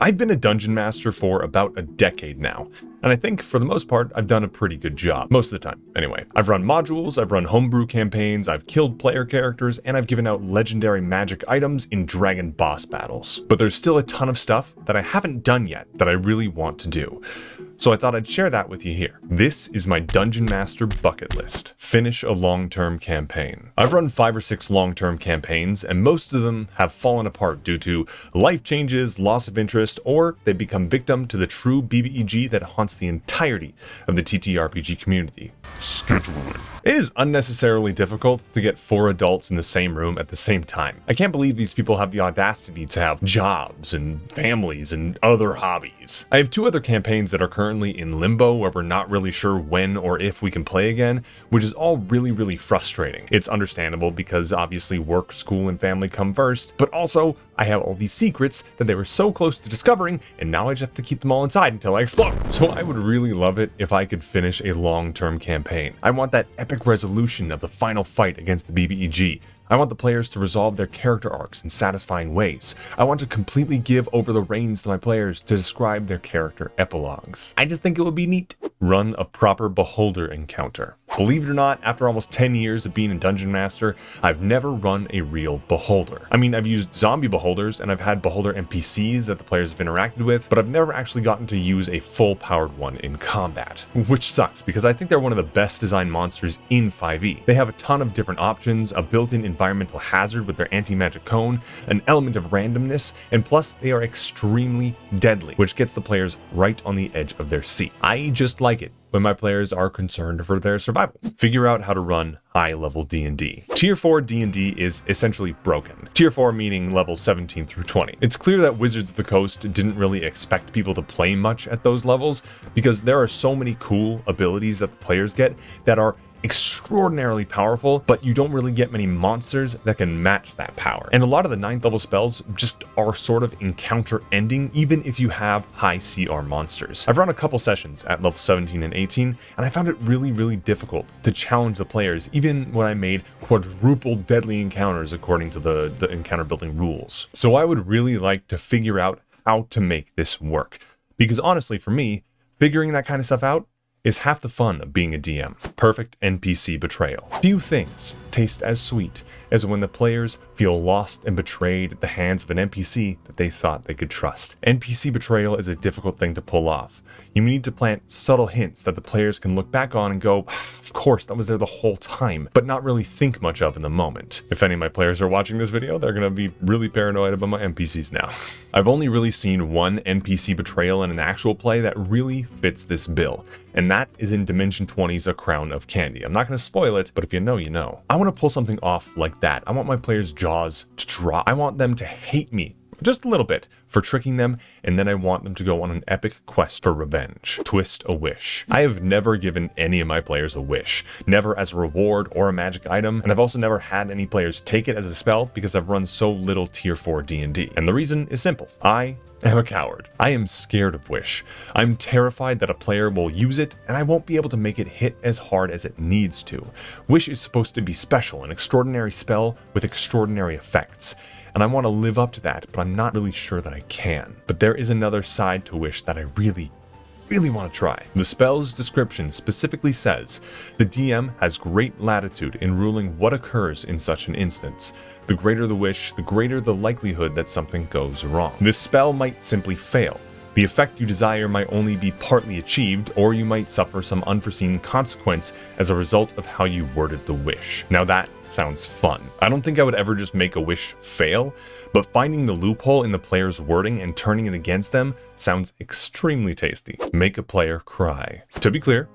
I've been a dungeon master for about a decade now, and I think for the most part I've done a pretty good job, most of the time anyway. I've run modules, I've run homebrew campaigns, I've killed player characters, and I've given out legendary magic items in dragon boss battles. But there's still a ton of stuff that I haven't done yet that I really want to do. So I thought I'd share that with you here. This is my Dungeon Master bucket list. Finish a long-term campaign. I've run 5 or 6 long-term campaigns, and most of them have fallen apart due to life changes, loss of interest, or they become victim to the true BBEG that haunts the entirety of the TTRPG community. Scheduling. It is unnecessarily difficult to get 4 adults in the same room at the same time. I can't believe these people have the audacity to have jobs and families and other hobbies. I have 2 other campaigns that are currently in limbo where we're not really sure when or if we can play again, which is all really frustrating. It's understandable because obviously work, school, and family come first, but also I have all these secrets that they were so close to discovering, and now I just have to keep them all inside until I explode. So I would really love it if I could finish a long-term campaign. I want that epic resolution of the final fight against the BBEG. I want the players to resolve their character arcs in satisfying ways. I want to completely give over the reins to my players to describe their character epilogues. I just think it would be neat. Run a proper beholder encounter. Believe it or not, after almost 10 years of being a dungeon master, I've never run a real beholder. I mean, I've used zombie beholders and I've had beholder NPCs that the players have interacted with, but I've never actually gotten to use a full-powered one in combat, which sucks because I think they're one of the best designed monsters in 5e. They have a ton of different options, a built-in environmental hazard with their anti-magic cone, an element of randomness, and plus they are extremely deadly, which gets the players right on the edge of their seat. I just like it when my players are concerned for their survival. Figure out how to run high-level D&D. Tier 4 D&D is essentially broken. Tier 4 meaning levels 17 through 20. It's clear that Wizards of the Coast didn't really expect people to play much at those levels because there are so many cool abilities that the players get that are extraordinarily powerful, but you don't really get many monsters that can match that power. And a lot of the 9th level spells just are sort of encounter ending, even if you have high CR monsters. I've run a couple sessions at level 17 and 18, and I found it really difficult to challenge the players, even when I made quadruple deadly encounters according to the encounter building rules. So I would really like to figure out how to make this work. Because honestly, for me, figuring that kind of stuff out is half the fun of being a DM. Perfect NPC betrayal. Few things taste as sweet as when the players feel lost and betrayed at the hands of an NPC that they thought they could trust. NPC betrayal is a difficult thing to pull off. You need to plant subtle hints that the players can look back on and go, of course, that was there the whole time, but not really think much of in the moment. If any of my players are watching this video, they're gonna be really paranoid about my NPCs now. I've only really seen one NPC betrayal in an actual play that really fits this bill, and that is in Dimension 20's A Crown of Candy. I'm not gonna spoil it, but if you know, you know. I wanna pull something off like that. I want my players' jaws to drop. I want them to hate me just a little bit for tricking them, and then I want them to go on an epic quest for revenge. Twist a wish. I have never given any of my players a wish, never as a reward or a magic item, and I've also never had any players take it as a spell because I've run so little tier 4 D&D. And the reason is simple. I am a coward. I am scared of wish. I'm terrified that a player will use it and I won't be able to make it hit as hard as it needs to. Wish is supposed to be special, an extraordinary spell with extraordinary effects. And I want to live up to that, but I'm not really sure that I can. But there is another side to Wish that I really want to try. The spell's description specifically says, the DM has great latitude in ruling what occurs in such an instance. The greater the wish, the greater the likelihood that something goes wrong. This spell might simply fail. The effect you desire might only be partly achieved, or you might suffer some unforeseen consequence as a result of how you worded the wish. Now that sounds fun. I don't think I would ever just make a wish fail, but finding the loophole in the player's wording and turning it against them sounds extremely tasty. Make a player cry. To be clear,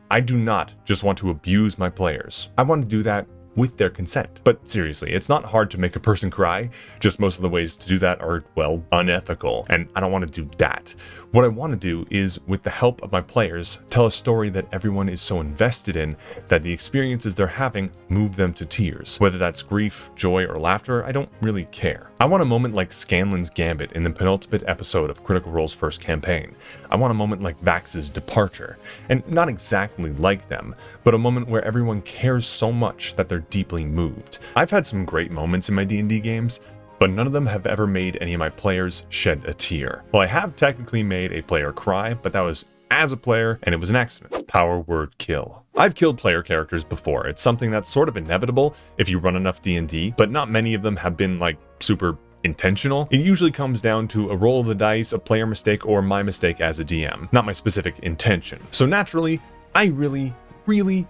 I do not just want to abuse my players. I want to do that with their consent. But seriously, it's not hard to make a person cry, just most of the ways to do that are, well, unethical, and I don't want to do that. What I want to do is, with the help of my players, tell a story that everyone is so invested in that the experiences they're having move them to tears. Whether that's grief, joy, or laughter, I don't really care. I want a moment like Scanlan's Gambit in the penultimate episode of Critical Role's first campaign. I want a moment like Vax's departure, and not exactly like them, but a moment where everyone cares so much that they're deeply moved. I've had some great moments in my D&D games, but none of them have ever made any of my players shed a tear. Well, I have technically made a player cry, but that was as a player, and it was an accident. Power word kill. I've killed player characters before. It's something that's sort of inevitable if you run enough D&D, but not many of them have been like super intentional. It usually comes down to a roll of the dice, a player mistake, or my mistake as a DM, not my specific intention. So naturally, I really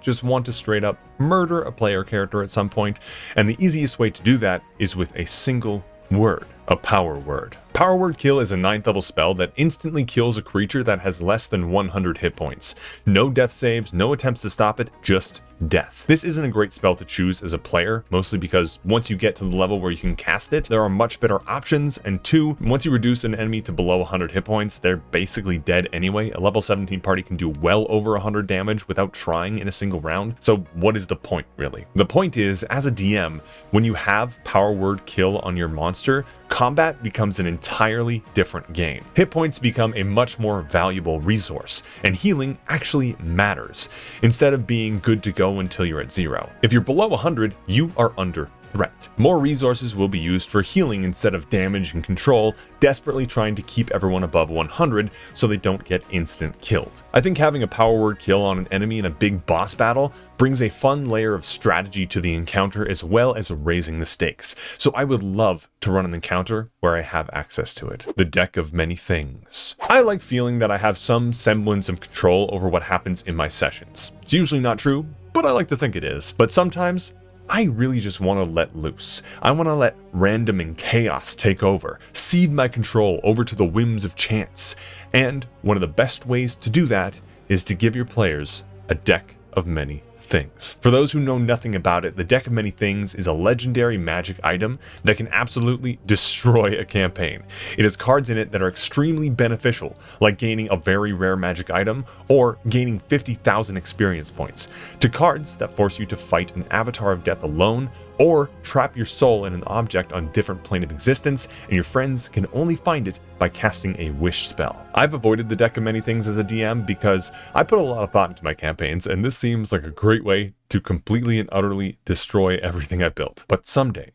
just want to straight up murder a player character at some point, and the easiest way to do that is with a single word, a power word. Power word kill is a 9th level spell that instantly kills a creature that has less than 100 hit points. No death saves, no attempts to stop it, just death. This isn't a great spell to choose as a player, mostly because once you get to the level where you can cast it, there are much better options, and 2, once you reduce an enemy to below 100 hit points, they're basically dead anyway. A level 17 party can do well over 100 damage without trying in a single round, so what is the point really? The point is, as a DM, when you have power word kill on your monster, combat becomes an entirely different game. Hit points become a much more valuable resource, and healing actually matters, instead of being good to go until you're at 0. If you're below 100, you are under threat. More resources will be used for healing instead of damage and control, desperately trying to keep everyone above 100 so they don't get instant killed. I think having a power word kill on an enemy in a big boss battle brings a fun layer of strategy to the encounter as well as raising the stakes, so I would love to run an encounter where I have access to it. The deck of many things. I like feeling that I have some semblance of control over what happens in my sessions. It's usually not true, but I like to think it is. But sometimes, I really just want to let loose. I want to let random and chaos take over, cede my control over to the whims of chance. And one of the best ways to do that is to give your players a deck of many things. For those who know nothing about it, the Deck of Many Things is a legendary magic item that can absolutely destroy a campaign. It has cards in it that are extremely beneficial, like gaining a very rare magic item or gaining 50,000 experience points, to cards that force you to fight an avatar of death alone or trap your soul in an object on a different plane of existence, and your friends can only find it by casting a wish spell. I've avoided the Deck of Many Things as a DM because I put a lot of thought into my campaigns, and this seems like a great way to completely and utterly destroy everything I built. But someday,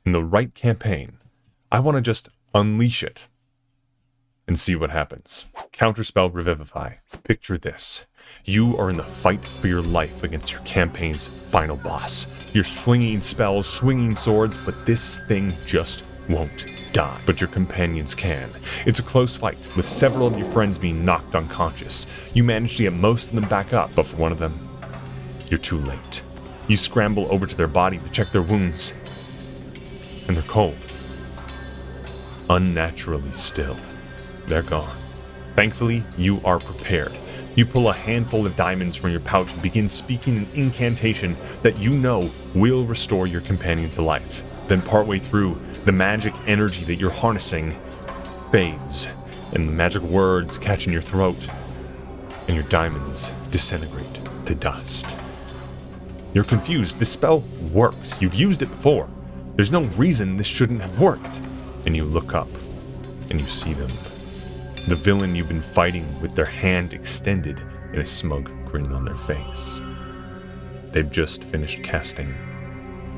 in the right campaign, I want to just unleash it and see what happens. Counterspell Revivify. Picture this. You are in the fight for your life against your campaign's final boss. You're slinging spells, swinging swords, but this thing just won't die. But your companions can. It's a close fight, with several of your friends being knocked unconscious. You manage to get most of them back up, but for one of them, you're too late. You scramble over to their body to check their wounds, and they're cold. Unnaturally still. They're gone. Thankfully, you are prepared. You pull a handful of diamonds from your pouch and begin speaking an incantation that you know will restore your companion to life. Then partway through, the magic energy that you're harnessing fades, and the magic words catch in your throat, and your diamonds disintegrate to dust. You're confused. This spell works. You've used it before. There's no reason this shouldn't have worked. And you look up, and you see them. The villain you've been fighting with their hand extended and a smug grin on their face. They've just finished casting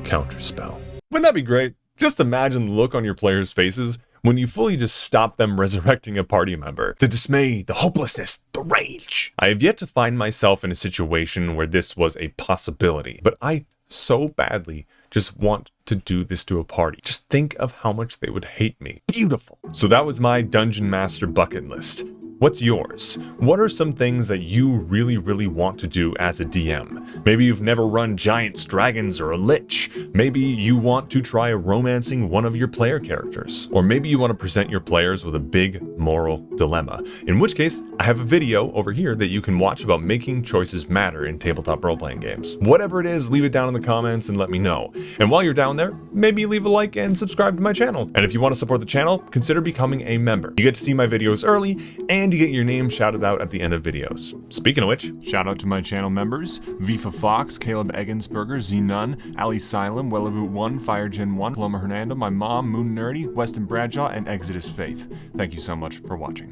Counterspell. Wouldn't that be great? Just imagine the look on your players' faces when you fully just stop them resurrecting a party member. The dismay, the hopelessness, the rage. I have yet to find myself in a situation where this was a possibility, but I so badly just want to do this to a party. Just think of how much they would hate me. Beautiful. So that was my Dungeon Master bucket list. What's yours? What are some things that you really want to do as a DM? Maybe you've never run giants, dragons, or a lich. Maybe you want to try romancing one of your player characters. Or maybe you want to present your players with a big moral dilemma. In which case, I have a video over here that you can watch about making choices matter in tabletop role-playing games. Whatever it is, leave it down in the comments and let me know. And while you're down there, maybe leave a like and subscribe to my channel. And if you want to support the channel, consider becoming a member. You get to see my videos early, and you get your name shouted out at the end of videos. Speaking of which, shout out to my channel members: Vifa Fox, Caleb Eggensberger, Z Nunn, Ali Silem, Wellaboot1, FireGen1, Paloma Hernando, my mom, Moon Nerdy, Weston Bradshaw, and Exodus Faith. Thank you so much for watching.